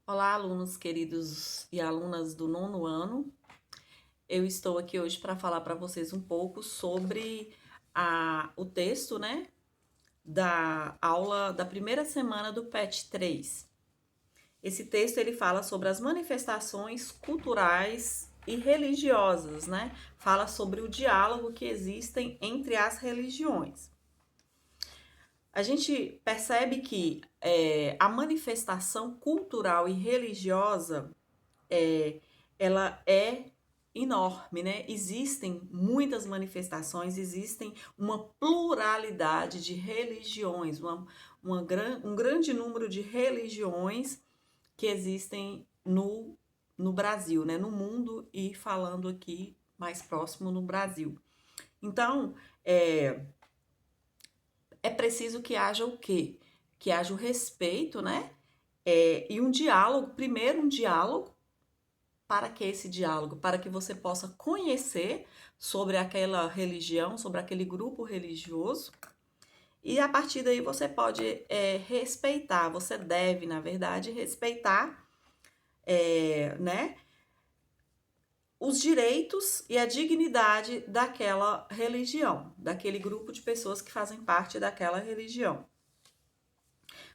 Olá, alunos queridos e alunas do nono ano. Eu estou aqui hoje para falar para vocês um pouco sobre o texto, né, da aula da primeira semana do PET 3. Esse texto ele fala sobre as manifestações culturais e religiosas, né? Fala sobre o diálogo que existem entre as religiões. A gente percebe que a manifestação cultural e religiosa ela é enorme, né? Existem muitas manifestações, existem uma pluralidade de religiões, um grande número de religiões que existem no Brasil, né? No mundo e falando aqui mais próximo no Brasil. Então, é preciso que haja o quê? Que haja o respeito, né? E um diálogo, primeiro um diálogo. Para que esse diálogo? Para que você possa conhecer sobre aquela religião, sobre aquele grupo religioso, e a partir daí você pode respeitar, você deve, na verdade, respeitar, né, os direitos e a dignidade daquela religião, daquele grupo de pessoas que fazem parte daquela religião.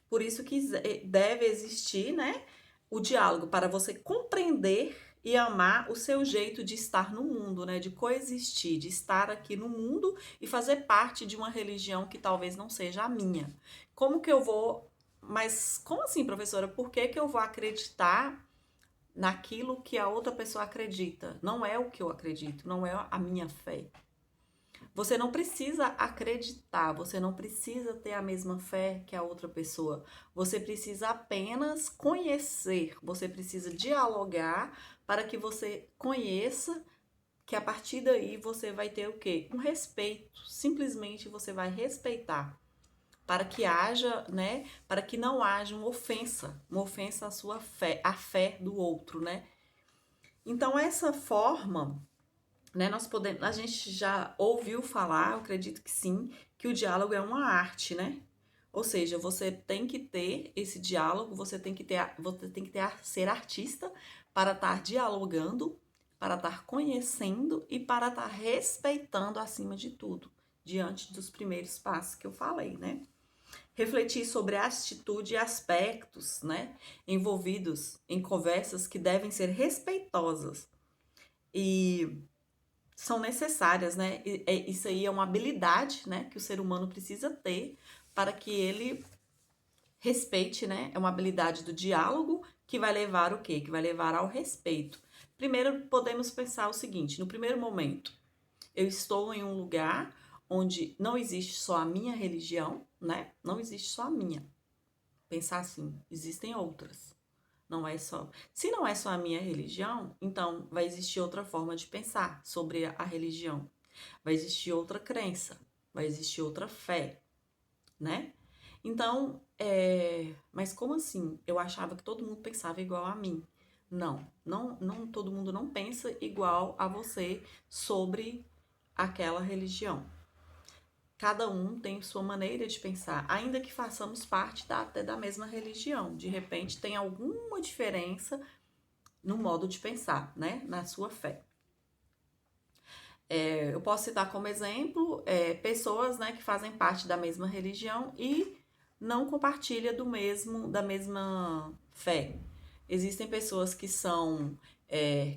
Por isso que deve existir, né, o diálogo para você compreender e amar o seu jeito de estar no mundo, né, de coexistir, de estar aqui no mundo e fazer parte de uma religião que talvez não seja a minha. Como que eu vou, mas como assim, professora? Por que que eu vou acreditar naquilo que a outra pessoa acredita? Não é o que eu acredito, não é a minha fé. Você não precisa acreditar, você não precisa ter a mesma fé que a outra pessoa. Você precisa apenas conhecer, você precisa dialogar para que você conheça, que a partir daí você vai ter o quê? Um respeito. Simplesmente você vai respeitar. Para que haja, né? Para que não haja uma ofensa à sua fé, à fé do outro, né? Então, essa forma, né, nós podemos, a gente já ouviu falar, eu acredito que sim, que o diálogo é uma arte, né? Ou seja, você tem que ter esse diálogo, ser artista para estar dialogando, para estar conhecendo e para estar respeitando acima de tudo, diante dos primeiros passos que eu falei, né? Refletir sobre a atitude e aspectos, né, envolvidos em conversas que devem ser respeitosas e são necessárias, né? Isso aí é uma habilidade, né, que o ser humano precisa ter para que ele respeite, né? É uma habilidade do diálogo que vai levar o quê? Que vai levar ao respeito. Primeiro, podemos pensar o seguinte: no primeiro momento, eu estou em um lugar onde não existe só a minha religião, né? Não existe só a minha. Pensar assim, existem outras. Não é só. Se não é só a minha religião, então vai existir outra forma de pensar sobre a religião. Vai existir outra crença, vai existir outra fé, né? Então, mas como assim? Eu achava que todo mundo pensava igual a mim. Não, todo mundo não pensa igual a você sobre aquela religião. Cada um tem sua maneira de pensar, ainda que façamos parte até da mesma religião. De repente, tem alguma diferença no modo de pensar, né? Na sua fé. Eu posso citar como exemplo pessoas, né, que fazem parte da mesma religião e não compartilham da mesma fé. Existem pessoas que são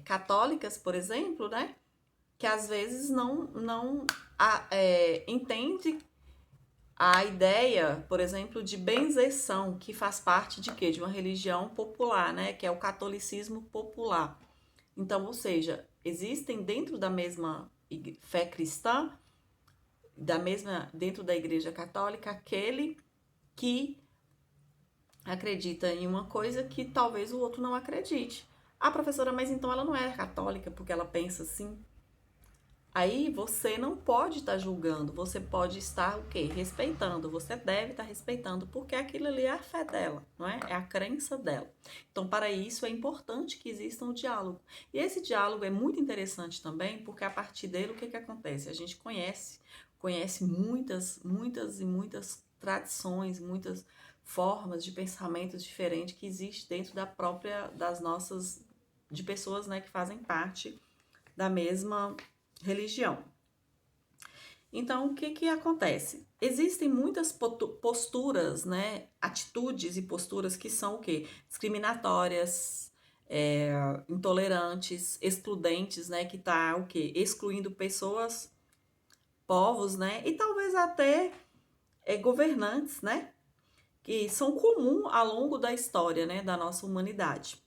católicas, por exemplo, né, que às vezes não entende a ideia, por exemplo, de benzeção, que faz parte de quê? De uma religião popular, né, que é o catolicismo popular. Então, ou seja, existem dentro da mesma fé cristã, dentro da Igreja Católica, aquele que acredita em uma coisa que talvez o outro não acredite. Ah, professora, mas então ela não é católica porque ela pensa assim? Aí você não pode estar julgando, você pode estar o quê? Respeitando. Você deve estar respeitando, porque aquilo ali é a fé dela, não é? É a crença dela. Então, para isso é importante que exista um diálogo. E esse diálogo é muito interessante também, porque a partir dele o que que acontece? A gente conhece muitas tradições, muitas formas de pensamentos diferentes que existem dentro das nossas, de pessoas, né, que fazem parte da mesma religião. Então, o que que acontece? Existem muitas posturas, né, atitudes e posturas que são o quê? Discriminatórias, intolerantes, excludentes, né, que tá o quê? Excluindo pessoas, povos, né, e talvez até governantes, né, que são comuns ao longo da história, né, da nossa humanidade.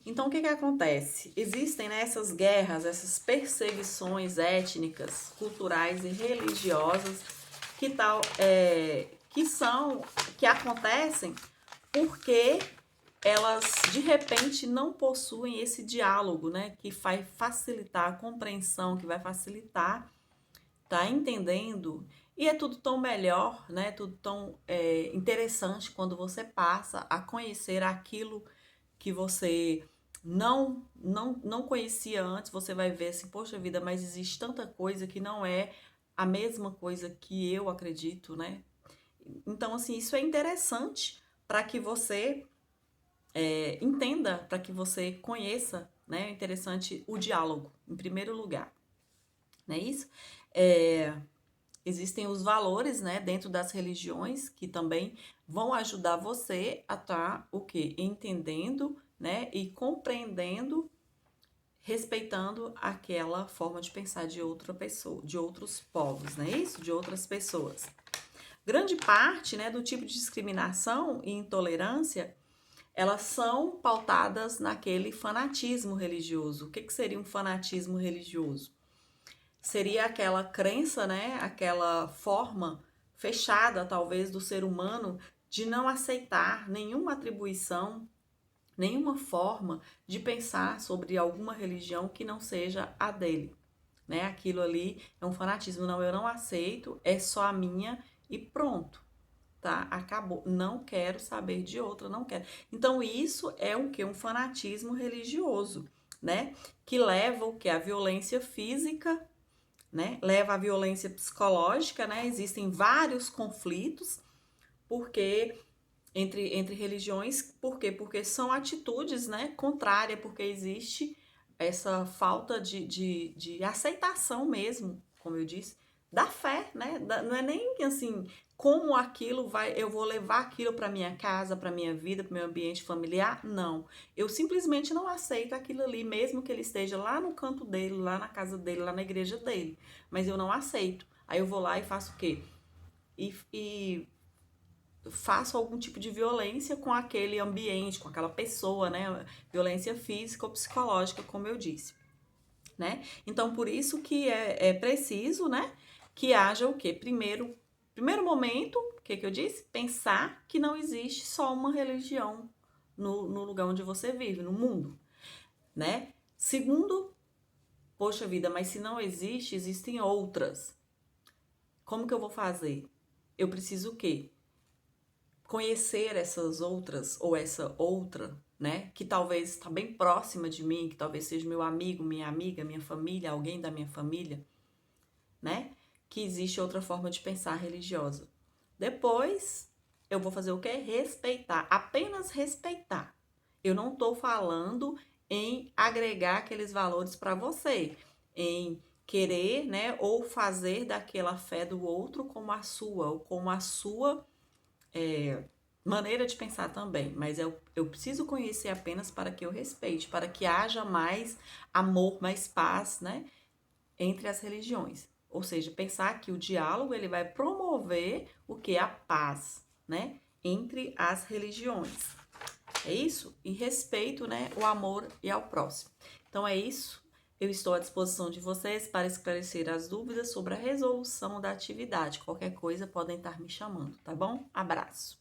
Então, o que que acontece? Existem, né, essas guerras, essas perseguições étnicas, culturais e religiosas que acontecem porque elas de repente não possuem esse diálogo, né, que vai facilitar a compreensão, que vai facilitar tá entendendo, e é tudo tão melhor, né? Tudo tão interessante quando você passa a conhecer aquilo que você não conhecia antes. Você vai ver assim, poxa vida, mas existe tanta coisa que não é a mesma coisa que eu acredito, né? Então, assim, isso é interessante para que você entenda, para que você conheça, né? É interessante o diálogo, em primeiro lugar, não é isso? É, Existem os valores, né, dentro das religiões que também vão ajudar você a estar o quê? Entendendo, né, e compreendendo, respeitando aquela forma de pensar de outra pessoa, de outros povos, não é isso? De outras pessoas. Grande parte, né, do tipo de discriminação e intolerância, elas são pautadas naquele fanatismo religioso. O que que seria um fanatismo religioso? Seria aquela crença, né, aquela forma fechada, talvez, do ser humano de não aceitar nenhuma atribuição, nenhuma forma de pensar sobre alguma religião que não seja a dele, né? Aquilo ali é um fanatismo, não, eu não aceito, é só a minha e pronto, tá? Acabou, não quero saber de outra, não quero. Então isso é o que? Um fanatismo religioso, né? Que leva o que? A violência física, né? Leva à violência psicológica, né? Existem vários conflitos, porque entre religiões, por quê? Porque são atitudes, né, contrárias, porque existe essa falta de aceitação mesmo, como eu disse, da fé, né? Não é nem assim, como aquilo vai, eu vou levar aquilo para minha casa, para minha vida, para meu ambiente familiar? Não. Eu simplesmente não aceito aquilo ali, mesmo que ele esteja lá no canto dele, lá na casa dele, lá na igreja dele. Mas eu não aceito. Aí eu vou lá e faço o quê? E faço algum tipo de violência com aquele ambiente, com aquela pessoa, né? Violência física ou psicológica, como eu disse, né? Então, por isso que é preciso, né? Que haja o quê? Primeiro momento, o que que eu disse? Pensar que não existe só uma religião no lugar onde você vive, no mundo, né? Segundo, poxa vida, mas se não existe, existem outras. Como que eu vou fazer? Eu preciso o quê? Conhecer essas outras ou essa outra, né, que talvez está bem próxima de mim, que talvez seja meu amigo, minha amiga, minha família, alguém da minha família, né, que existe outra forma de pensar religiosa. Depois, eu vou fazer o quê? Respeitar, apenas respeitar. Eu não estou falando em agregar aqueles valores para você, em querer, né, ou fazer daquela fé do outro como a sua, ou como a sua maneira de pensar também, mas eu preciso conhecer apenas para que eu respeite, para que haja mais amor, mais paz, né, entre as religiões. Ou seja, pensar que o diálogo ele vai promover o que? A paz, né, entre as religiões. É isso? E respeito, né, o amor e ao próximo. Então é isso. Eu estou à disposição de vocês para esclarecer as dúvidas sobre a resolução da atividade. Qualquer coisa podem estar me chamando, tá bom? Abraço.